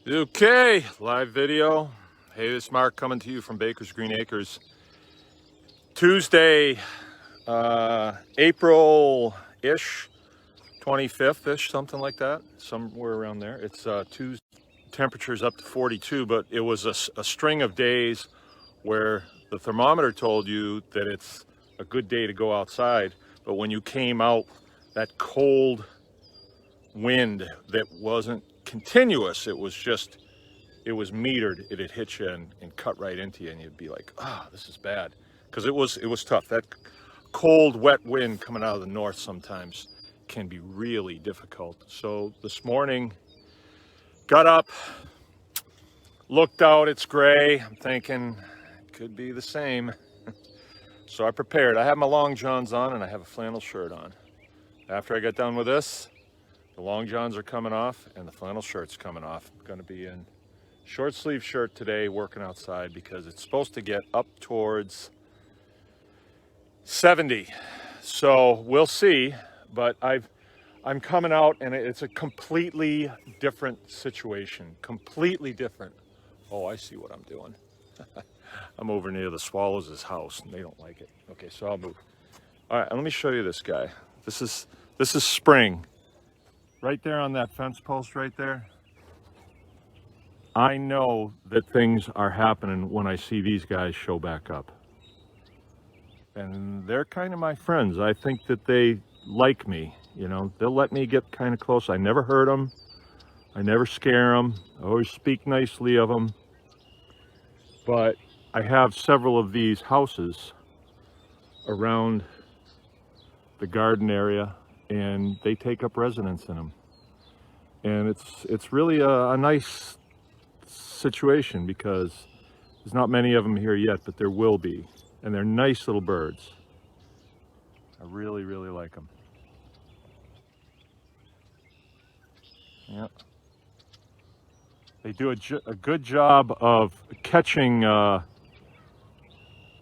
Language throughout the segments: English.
Okay, live video. Hey, this is Mark coming to you from Baker's Green Acres. Tuesday, April-ish, 25th-ish, something like that, somewhere around there. It's Tuesday, temperatures up to 42, but it was a string of days where the thermometer told you that it's a good day to go outside, but when you came out, that cold wind that wasn't continuous, it was metered. It'd hit you and cut right into you, and you'd be like, this is bad. Because it was tough. That cold, wet wind coming out of the north sometimes can be really difficult. So this morning, got up, looked out, it's gray. I'm thinking, it could be the same. So I prepared. I have my long johns on and I have a flannel shirt on. After I get done with this, the long johns are coming off and the flannel shirt's coming off. I'm gonna be in short sleeve shirt today working outside because it's supposed to get up towards 70. So we'll see, but I'm coming out and it's a completely different situation, completely different. Oh, I see what I'm doing. I'm over near the swallows' house and they don't like it. Okay, so I'll move. All right, let me show you this guy. This is spring. Right there on that fence post right there. I know that things are happening when I see these guys show back up. And they're kind of my friends. I think that they like me, you know. They'll let me get kind of close. I never hurt them. I never scare them. I always speak nicely of them. But I have several of these houses around the garden area, and they take up residence in them. And it's really a nice situation because there's not many of them here yet, but there will be. And they're nice little birds. I really, really like them. Yep. They do a good job of catching,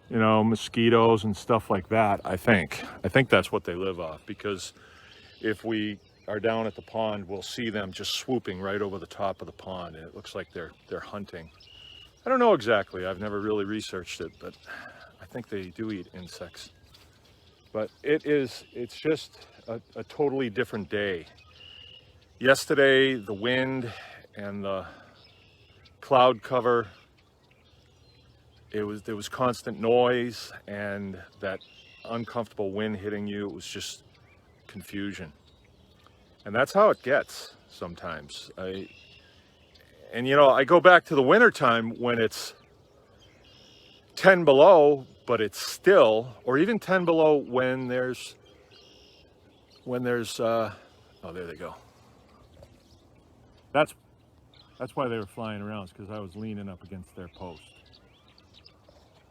mosquitoes and stuff like that, I think. I think that's what they live off, because if we are down at the pond, we'll see them just swooping right over the top of the pond, and it looks like they're hunting. I don't know exactly. I've never really researched it, but I think they do eat insects. But it's just a totally different day. Yesterday, the wind and the cloud cover, there was constant noise and that uncomfortable wind hitting you. It was just confusion. And that's how it gets sometimes. I go back to the winter time when it's 10 below, but it's still, or even 10 below when there's oh, there they go. That's why they were flying around, because I was leaning up against their post.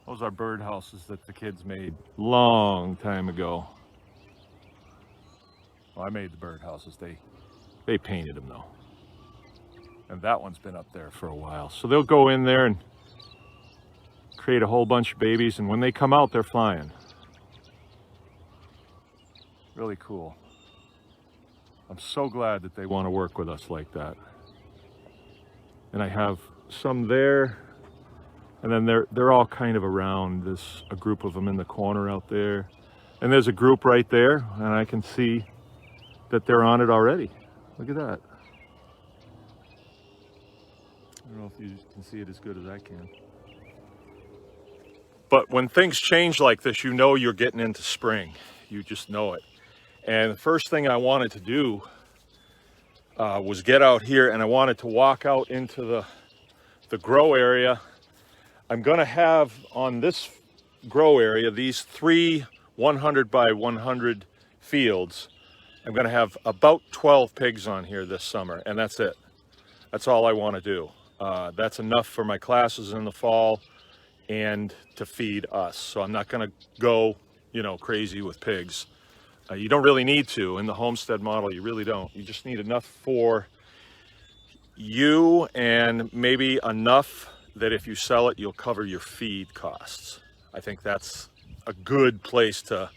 Those are bird houses that the kids made long time ago. Well, I made the bird houses. They painted them though. And that one's been up there for a while. So they'll go in there and create a whole bunch of babies, and when they come out, they're flying. Really cool. I'm so glad that they want to work with us like that. And I have some there, and then they're all kind of around. There's a group of them in the corner out there, and there's a group right there, and I can see that they're on it already. Look at that. I don't know if you can see it as good as I can. But when things change like this, you know you're getting into spring. You just know it. And the first thing I wanted to do was get out here, and I wanted to walk out into the grow area. I'm gonna have on this grow area, these 3 100 by 100 fields, I'm gonna have about 12 pigs on here this summer, and that's it. That's all I wanna do. That's enough for my classes in the fall and to feed us. So I'm not gonna go, crazy with pigs. You don't really need to in the homestead model. You really don't. You just need enough for you, and maybe enough that if you sell it, you'll cover your feed costs. I think that's a good place to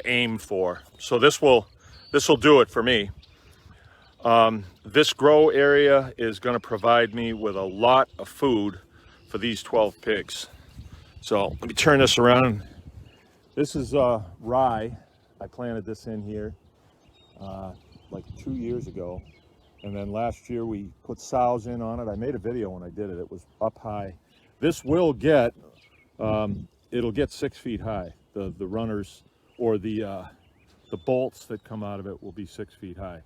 aim for. So this will do it for me. This grow area is going to provide me with a lot of food for these 12 pigs. So let me turn this around. This is rye. I planted this in here like 2 years ago. And then last year we put sows in on it. I made a video when I did it. It was up high. This will get, it'll get 6 feet high. The runners or the bolts that come out of it will be 6 feet high.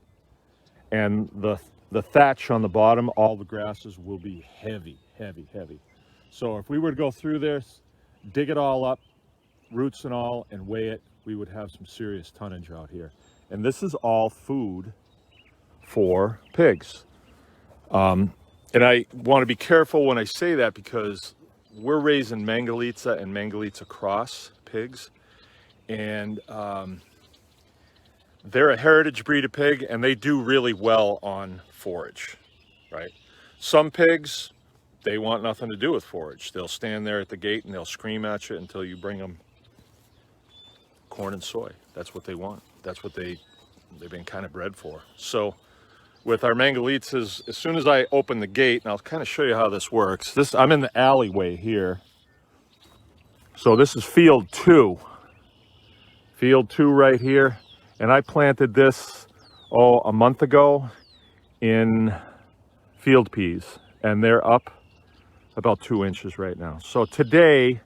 And the thatch on the bottom, all the grasses will be heavy, heavy, heavy. So if we were to go through this, dig it all up, roots and all, and weigh it, we would have some serious tonnage out here. And this is all food for pigs. And I want to be careful when I say that because we're raising Mangalitsa and Mangalitsa cross pigs. And they're a heritage breed of pig, and they do really well on forage, right? Some pigs, they want nothing to do with forage. They'll stand there at the gate and they'll scream at you until you bring them corn and soy. That's what they want. That's what they've been kind of bred for. So with our Mangalitsas, as soon as I open the gate, and I'll kind of show you how this works. I'm in the alleyway here. So this is field 2. Field 2 right here. And I planted this, a month ago in field peas. And they're up about 2 inches right now. So today,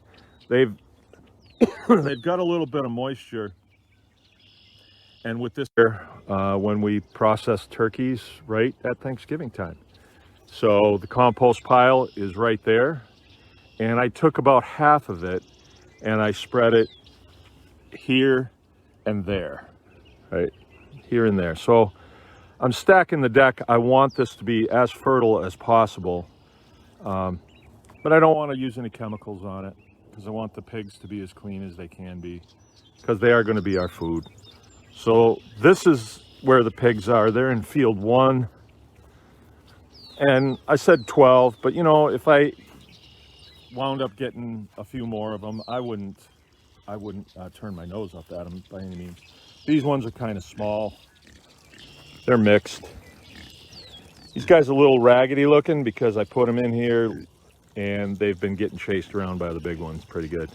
they've got a little bit of moisture. And with this, when we process turkeys right at Thanksgiving time. So the compost pile is right there. And I took about half of it and I spread it here and there, right? Here and there. So I'm stacking the deck. I want this to be as fertile as possible. But I don't want to use any chemicals on it because I want the pigs to be as clean as they can be because they are going to be our food. So this is where the pigs are. They're in field 1. And I said 12, but you know, if I wound up getting a few more of them, I wouldn't turn my nose up at them by any means. These ones are kind of small. They're mixed. These guys are a little raggedy looking because I put them in here and they've been getting chased around by the big ones pretty good.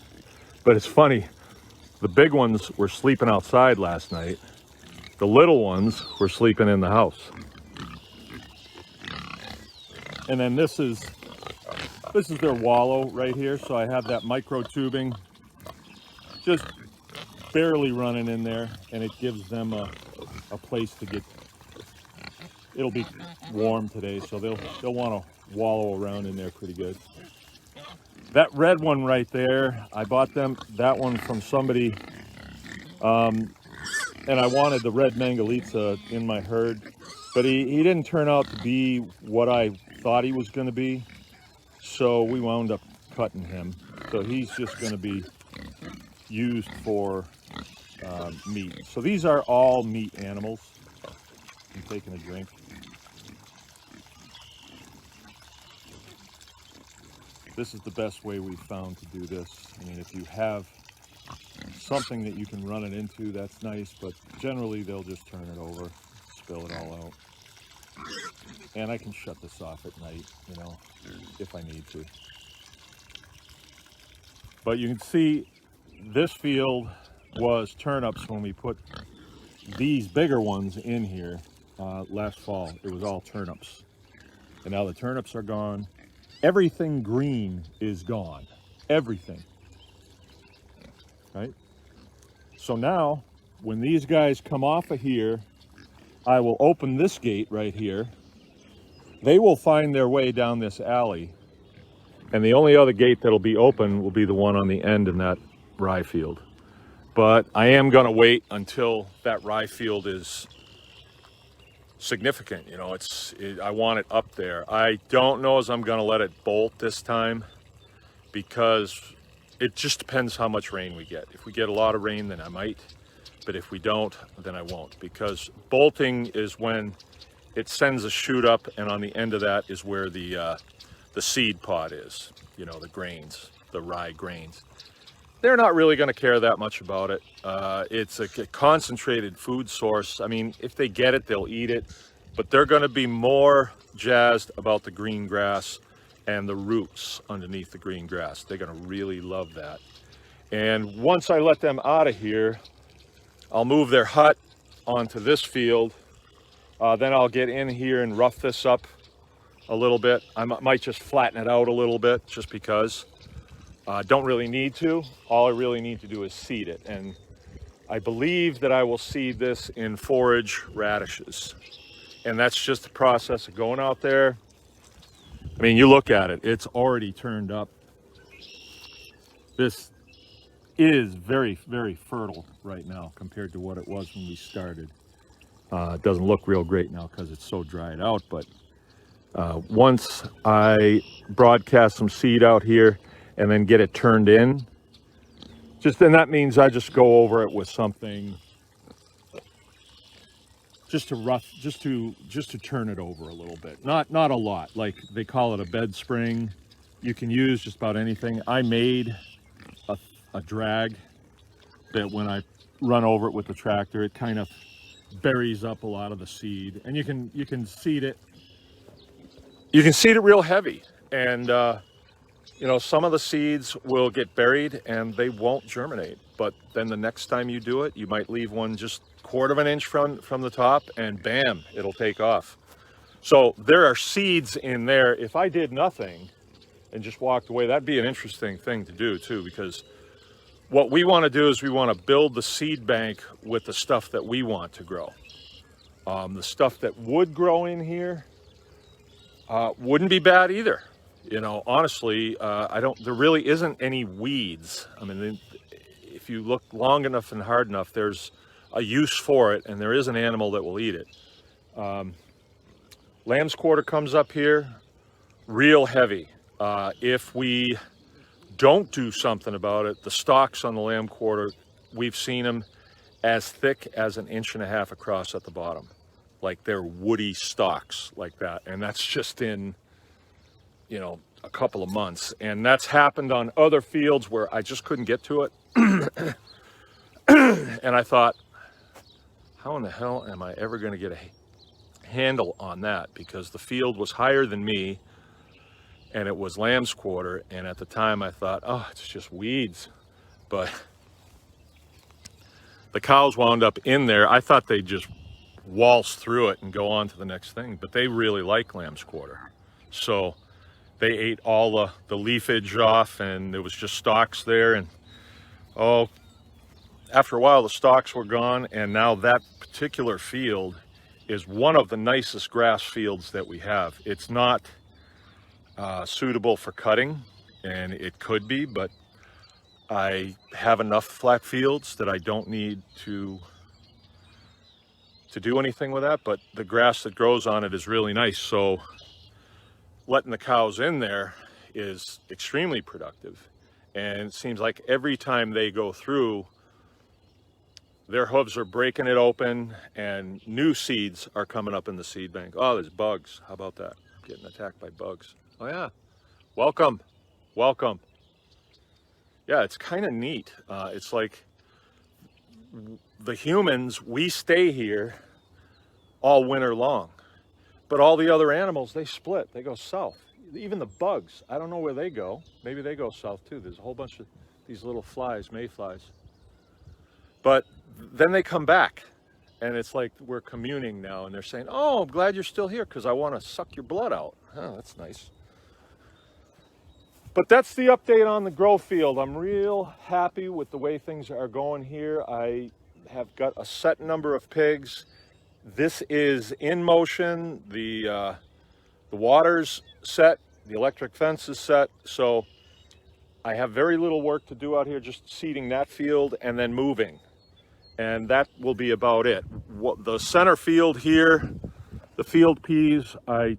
But it's funny, the big ones were sleeping outside last night. The little ones were sleeping in the house. And then this is their wallow right here. So I have that micro tubing just barely running in there, and it gives them a place to get. It'll be warm today, so they'll want to wallow around in there pretty good. That red one right there, I bought that one from somebody, and I wanted the red Mangalitsa in my herd, but he didn't turn out to be what I thought he was going to be, so we wound up cutting him. So he's just going to be used for meat. So these are all meat animals. I'm taking a drink. This is the best way we've found to do this. I mean, if you have something that you can run it into, that's nice, but generally they'll just turn it over, spill it all out. And I can shut this off at night, you know, if I need to. But you can see this field was turnips when we put these bigger ones in here last fall. It was all turnips. And now the turnips are gone. Everything green is gone. Everything. Right? So now, when these guys come off of here, I will open this gate right here. They will find their way down this alley. And the only other gate that'll be open will be the one on the end in that rye field. But I am going to wait until that rye field is significant. You know, I want it up there. I don't know as I'm going to let it bolt this time because it just depends how much rain we get. If we get a lot of rain, then I might. But if we don't, then I won't. Because bolting is when it sends a shoot up, and on the end of that is where the seed pod is. You know, the grains, the rye grains. They're not really going to care that much about it. It's a concentrated food source. I mean, if they get it, they'll eat it. but they're going to be more jazzed about the green grass and the roots underneath the green grass. They're going to really love that. And once I let them out of here, I'll move their hut onto this field. Then I'll get in here and rough this up a little bit. I might just flatten it out a little bit just because. Don't really need to. All I really need to do is seed it. And I believe that I will seed this in forage radishes. And that's just the process of going out there. I mean, you look at it, it's already turned up. This is very, very fertile right now compared to what it was when we started. It doesn't look real great now because it's so dried out, but once I broadcast some seed out here and then get it turned in, then that means I just go over it with something just to turn it over a little bit. Not a lot. Like they call it a bed spring. You can use just about anything. I made a drag that when I run over it with the tractor, it kind of buries up a lot of the seed, and you can seed it. You can seed it real heavy, and you know, some of the seeds will get buried and they won't germinate. But then the next time you do it, you might leave one just 1/4 of an inch from the top, and bam, it'll take off. So there are seeds in there. If I did nothing and just walked away, that'd be an interesting thing to do too, because what we want to do is we want to build the seed bank with the stuff that we want to grow. The stuff that would grow in here wouldn't be bad either. You know, honestly, there really isn't any weeds. I mean, if you look long enough and hard enough, there's a use for it, and there is an animal that will eat it. Lamb's quarter comes up here real heavy. If we don't do something about it, the stalks on the lamb quarter, we've seen them as thick as 1.5 inches across at the bottom. Like they're woody stalks like that. And that's just in, you know, a couple of months. And that's happened on other fields where I just couldn't get to it. And I thought, how in the hell am I ever going to get a handle on that? Because the field was higher than me, and it was lamb's quarter, and at the time I thought, oh, it's just weeds. But the cows wound up in there. I thought they'd just waltz through it and go on to the next thing, but they really like lamb's quarter. So they ate all the leafage off, and there was just stalks there. And oh, after a while the stalks were gone, and now that particular field is one of the nicest grass fields that we have. It's not suitable for cutting, and it could be, but I have enough flat fields that I don't need to do anything with that. But the grass that grows on it is really nice, so letting the cows in there is extremely productive. And it seems like every time they go through, their hooves are breaking it open and new seeds are coming up in the seed bank. Oh, there's bugs. How about that? I'm getting attacked by bugs. Oh yeah, welcome, welcome. Yeah, it's kind of neat. It's like the humans, we stay here all winter long, but all the other animals, they split, they go south. Even the bugs, I don't know where they go. Maybe they go south too. There's a whole bunch of these little flies, mayflies. But then they come back, and it's like we're communing now, and they're saying, oh, I'm glad you're still here because I want to suck your blood out. Oh, that's nice. But that's the update on the grow field. I'm real happy with the way things are going here. I have got a set number of pigs. This is in motion. The water's set, the electric fence is set, so I have very little work to do out here, just seeding that field and then moving. And that will be about it. The center field here, the field peas, I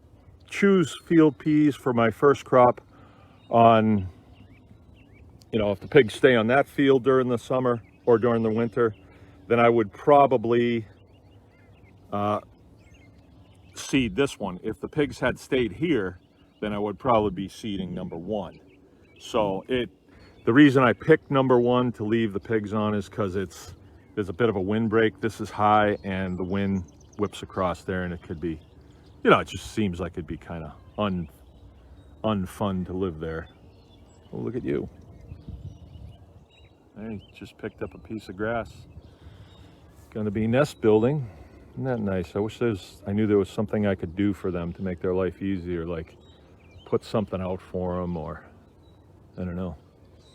choose field peas for my first crop on, you know, if the pigs stay on that field during the summer or during the winter, then I would probably seed this one. If the pigs had stayed here, then I would probably be seeding number 1. So the reason I picked number 1 to leave the pigs on is because there's a bit of a wind break. This is high and the wind whips across there and it could be you know, it just seems like it'd be kind of unfun to live there. Oh, look at you. I just picked up a piece of grass. Gonna be nest building. Isn't that nice? I wish I knew there was something I could do for them to make their life easier, like put something out for them, or I don't know.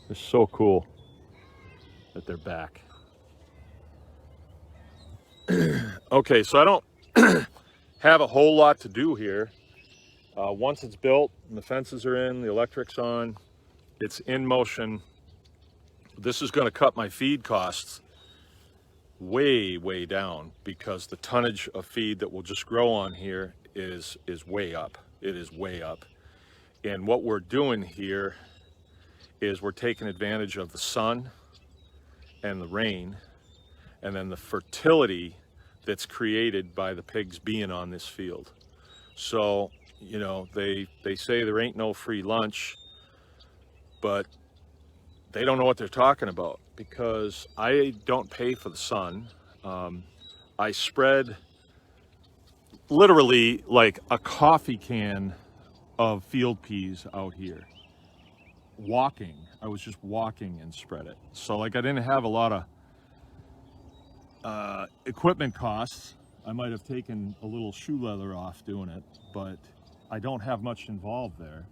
It's so cool that they're back. Okay, so I don't have a whole lot to do here. Once it's built and the fences are in, the electric's on, it's in motion. This is going to cut my feed costs way down, because the tonnage of feed that will just grow on here is way up. It is way up. And what we're doing here is we're taking advantage of the sun and the rain, and then the fertility that's created by the pigs being on this field. So, you know, they say there ain't no free lunch, but they don't know what they're talking about, because I don't pay for the sun. I spread literally like a coffee can of field peas out here. Walking, I was just walking and spread it. So like I didn't have a lot of equipment costs. I might have taken a little shoe leather off doing it, but I don't have much involved there.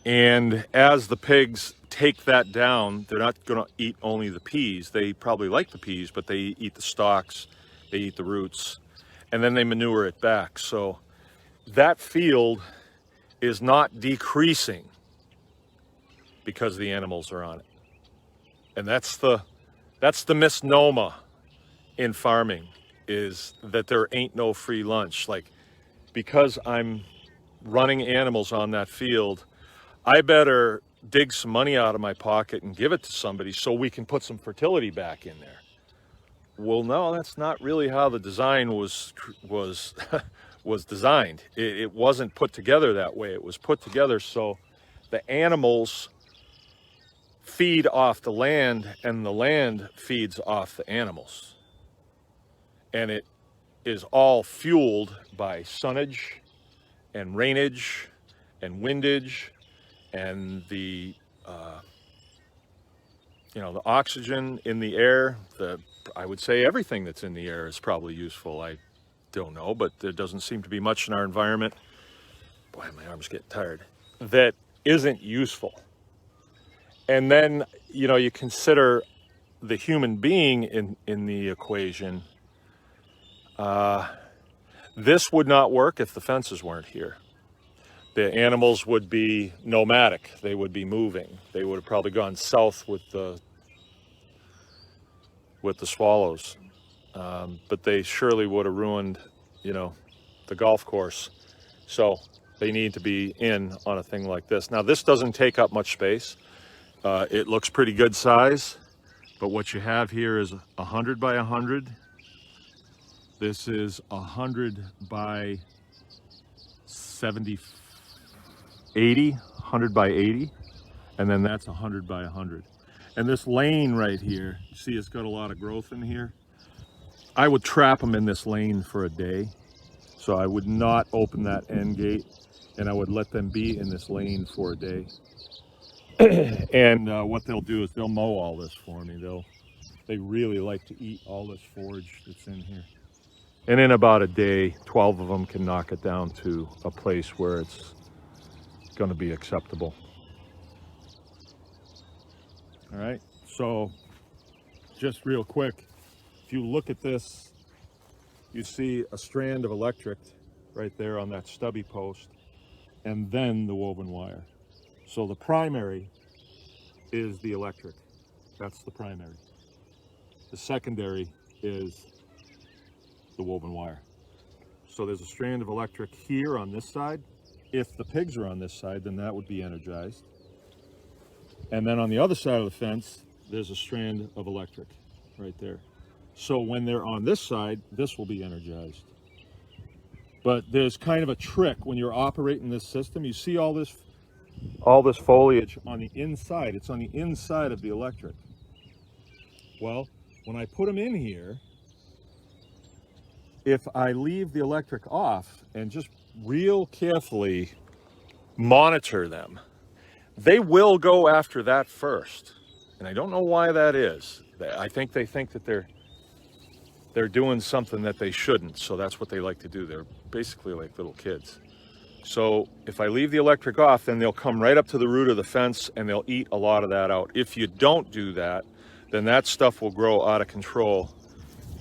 And as the pigs take that down, they're not going to eat only the peas. They probably like the peas, but they eat the stalks, they eat the roots, and then they manure it back. So that field is not decreasing because the animals are on it. And that's the misnomer in farming, is that there ain't no free lunch. Like, because I'm running animals on that field, I better dig some money out of my pocket and give it to somebody so we can put some fertility back in there. Well, no, that's not really how the design was designed. It wasn't put together that way. It was put together so the animals feed off the land and the land feeds off the animals. And it is all fueled by sunnage and rainage and windage, and the the oxygen in the air. I would say everything that's in the air is probably useful. I don't know, but there doesn't seem to be much in our environment. Boy, my arm's getting tired. That isn't useful. And then, you know, you consider the human being in the equation. This would not work if the fences weren't here. The animals would be nomadic. They would be moving. They would have probably gone south with the swallows. But they surely would have ruined, you know, the golf course. So they need to be in on a thing like this. Now, this doesn't take up much space. It looks pretty good size, but what you have here is 100 by 100. This is 100 by 80, 100 by 80, and then that's 100 by 100. And this lane right here, you see it's got a lot of growth in here. I would trap them in this lane for a day. So I would not open that end gate, and I would let them be in this lane for a day. And what they'll do is they'll mow all this for me. They really like to eat all this forage that's in here. And in about a day, 12 of them can knock it down to a place where it's going to be acceptable. All right, so just real quick, if you look at this, you see a strand of electric right there on that stubby post, and then the woven wire. So the primary is the electric. That's the primary. The secondary is the woven wire. So there's a strand of electric here on this side. If the pigs are on this side, then that would be energized. And then on the other side of the fence, there's a strand of electric right there. So when they're on this side, this will be energized. But there's kind of a trick when you're operating this system. You see all this foliage on the inside. It's on the inside of the electric. Well, when I put them in here, if I leave the electric off and just real carefully monitor them, they will go after that first. And I don't know why that is. I think they think that they're doing something that they shouldn't, so that's what they like to do. They're basically like little kids. So if I leave the electric off, then they'll come right up to the root of the fence and they'll eat a lot of that out. If you don't do that, then that stuff will grow out of control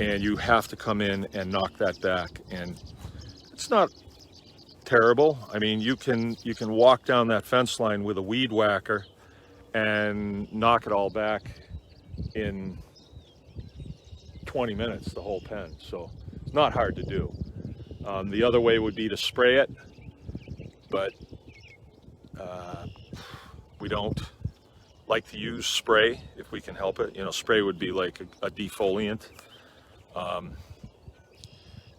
and you have to come in and knock that back. And it's not terrible. I mean, you can walk down that fence line with a weed whacker and knock it all back in 20 minutes, the whole pen. So it's not hard to do. The other way would be to spray it, but we don't like to use spray if we can help it. You know, spray would be like a defoliant.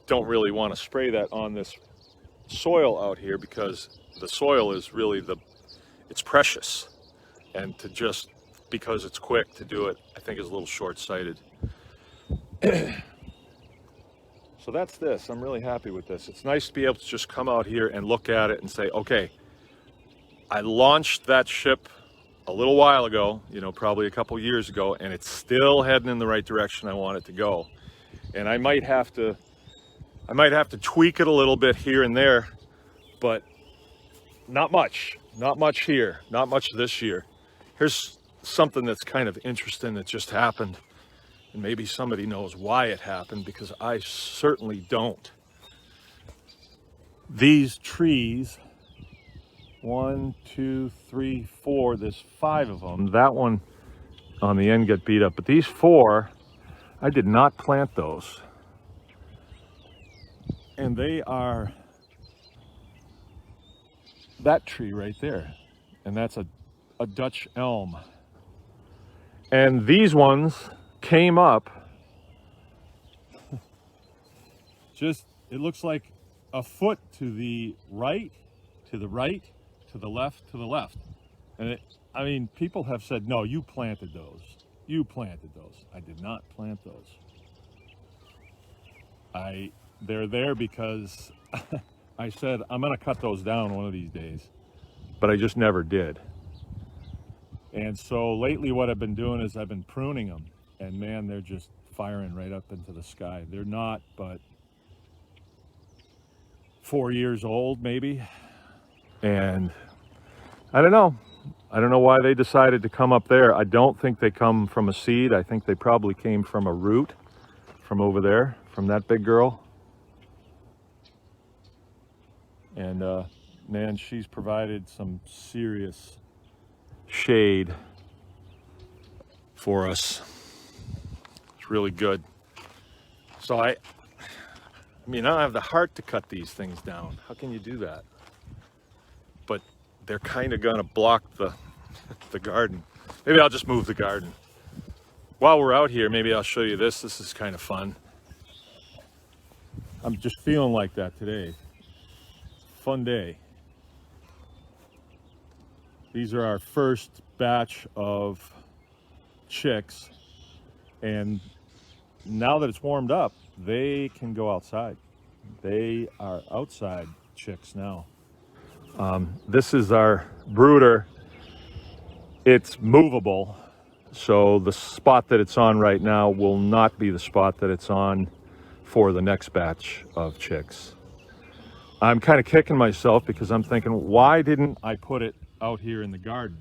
Don't really want to spray that on this soil out here because the soil is really it's precious, and to just because it's quick to do it, I think is a little short-sighted. So that's this. I'm really happy with this. It's nice to be able to just come out here and look at it and say, okay, I launched that ship a little while ago, you know, probably a couple years ago, and it's still heading in the right direction I want it to go. And I might have to tweak it a little bit here and there, but not much here, not much this year. Here's something that's kind of interesting that just happened, and maybe somebody knows why it happened, because I certainly don't. These trees, 1, 2, 3, 4, there's 5 of them. That one on the end got beat up, but these 4, I did not plant those. And they are that tree right there. And that's a Dutch elm. And these ones came up just, it looks like a foot to the right, to the right, to the left, to the left. And I mean, people have said, no, you planted those. You planted those. I did not plant those. They're there because I said, I'm gonna cut those down one of these days, but I just never did. And so lately what I've been doing is I've been pruning them, and man, they're just firing right up into the sky. They're not, but 4 years old maybe. And I don't know why they decided to come up there. I don't think they come from a seed. I think they probably came from a root from over there, from that big girl. And man, she's provided some serious shade for us. It's really good. So I mean, I don't have the heart to cut these things down. How can you do that? But they're kind of gonna block the garden. Maybe I'll just move the garden. While we're out here, maybe I'll show you this. This is kind of fun. I'm just feeling like that today. Fun day. These are our first batch of chicks, and now that it's warmed up, they can go outside. They are outside chicks now. This is our brooder. It's movable, so the spot that it's on right now will not be the spot that it's on for the next batch of chicks. I'm kind of kicking myself because I'm thinking, why didn't I put it out here in the garden?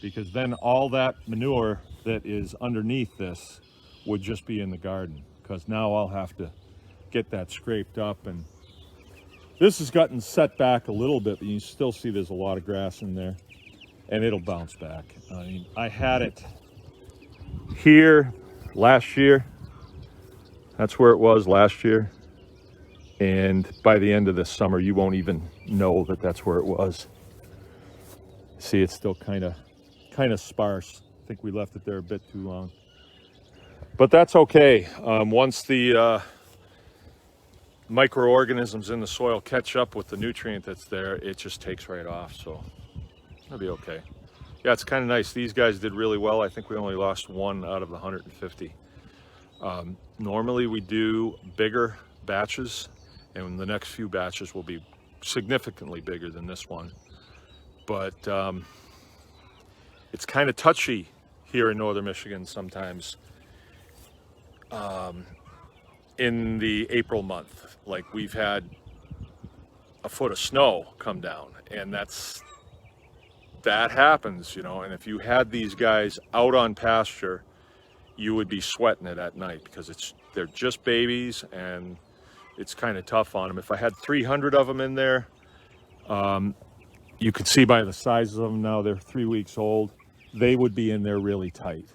Because then all that manure that is underneath this would just be in the garden, because now I'll have to get that scraped up. And this has gotten set back a little bit, but you still see there's a lot of grass in there, and it'll bounce back. I mean, I had it here last year. That's where it was last year. And by the end of this summer, you won't even know that that's where it was. See, it's still kind of sparse. I think we left it there a bit too long. But that's okay. Once the microorganisms in the soil catch up with the nutrient that's there, it just takes right off. So it'll be okay. Yeah, it's kind of nice. These guys did really well. I think we only lost 1 out of the 150. Normally we do bigger batches, and the next few batches will be significantly bigger than this one. But it's kind of touchy here in northern Michigan sometimes in the April month. Like, we've had a foot of snow come down, and that happens, you know. And if you had these guys out on pasture, you would be sweating it at night, because they're just babies and it's kind of tough on them. If I had 300 of them in there, you could see by the sizes of them now, they're 3 weeks old, they would be in there really tight.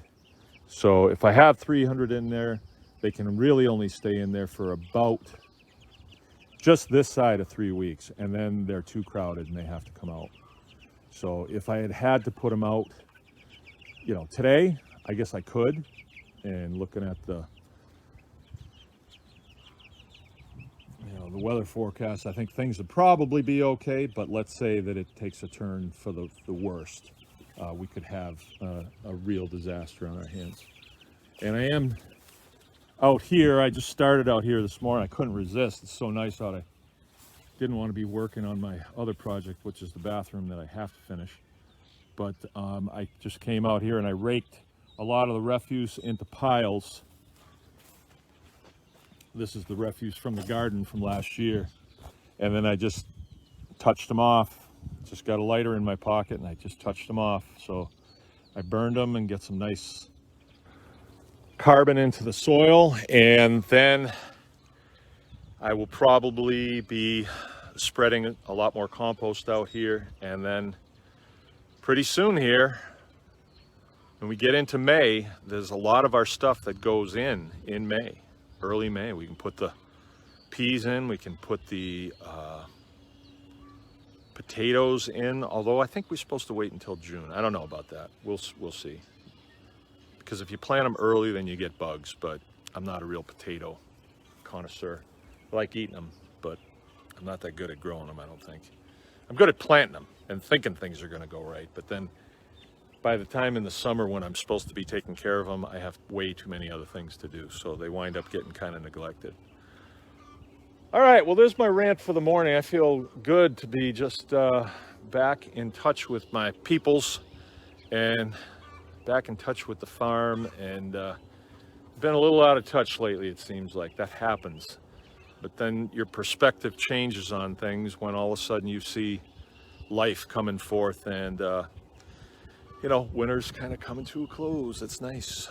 So if I have 300 in there, they can really only stay in there for about just this side of 3 weeks, and then they're too crowded and they have to come out. So if I had to put them out, you know, today, I guess I could. And looking at the weather forecast, I think things would probably be okay, but let's say that it takes a turn for the worst. We could have a real disaster on our hands. And I am out here. I just started out here this morning. I couldn't resist. It's so nice out. I didn't want to be working on my other project, which is the bathroom that I have to finish. But I just came out here and I raked a lot of the refuse into piles. This is the refuse from the garden from last year. And then I just touched them off. Just got a lighter in my pocket and I just touched them off. So I burned them and get some nice carbon into the soil. And then I will probably be spreading a lot more compost out here. And then pretty soon here, when we get into May, there's a lot of our stuff that goes in May, early May. We can put the peas in, we can put the potatoes in, although I think we're supposed to wait until June. I don't know about that. We'll see. Because if you plant them early, then you get bugs, but I'm not a real potato connoisseur. I like eating them, but I'm not that good at growing them, I don't think. I'm good at planting them and thinking things are gonna go right, but then by the time in the summer when I'm supposed to be taking care of them, I have way too many other things to do, so they wind up getting kind of neglected. All right, well, there's my rant for the morning. I feel good to be just back in touch with my peoples and back in touch with the farm, and been a little out of touch lately, it seems like. That happens. But then your perspective changes on things when all of a sudden you see life coming forth, and you know, winter's kind of coming to a close. It's nice.